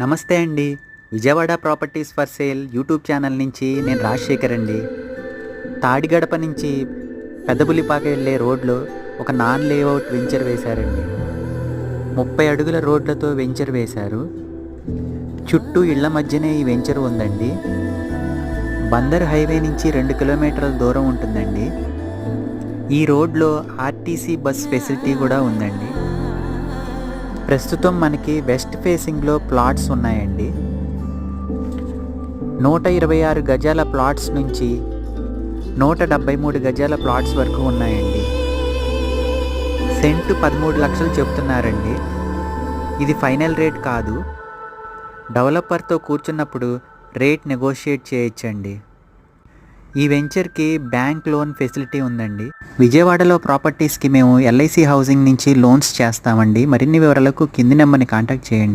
నమస్తే అండి. Vijayawada properties for sale YouTube channel నుంచి నేను రాజశేఖర్ అండి. తాడిగడప నుంచి పెద్దపులిపాక వెళ్ళే రోడ్లో ఒక నాన్ లేఅవుట్ వెంచర్ వేశారండి. 30 అడుగుల రోడ్లతో వెంచర్ వేశారు. చుట్టూ ఇళ్ల మధ్యనే ఈ వెంచర్ ఉందండి. బందర్ హైవే నుంచి 2 కిలోమీటర్ల దూరం ఉంటుందండి. ఈ రోడ్లో ఆర్టీసీ బస్ ఫెసిలిటీ కూడా ఉందండి. ప్రస్తుతం మనకి వెస్ట్ ఫేసింగ్లో ప్లాట్స్ ఉన్నాయండి. 126 గజాల ప్లాట్స్ నుంచి 173 గజాల ప్లాట్స్ వరకు ఉన్నాయండి. సెంటు 13 లక్షలు చెప్తున్నారండి. ఇది ఫైనల్ రేట్ కాదు. డెవలపర్తో కూర్చున్నప్పుడు రేట్ నెగోషియేట్ చేయొచ్చండి. ఈ వెంచర్కి బ్యాంక్ లోన్ ఫెసిలిటీ ఉందండి. విజయవాడలో ప్రాపర్టీస్కి మేము LIC హౌసింగ్ నుంచి లోన్స్ చేస్తామండి. మరిన్ని వివరాలకు కింది నెంబర్ని కాంటాక్ట్ చేయండి.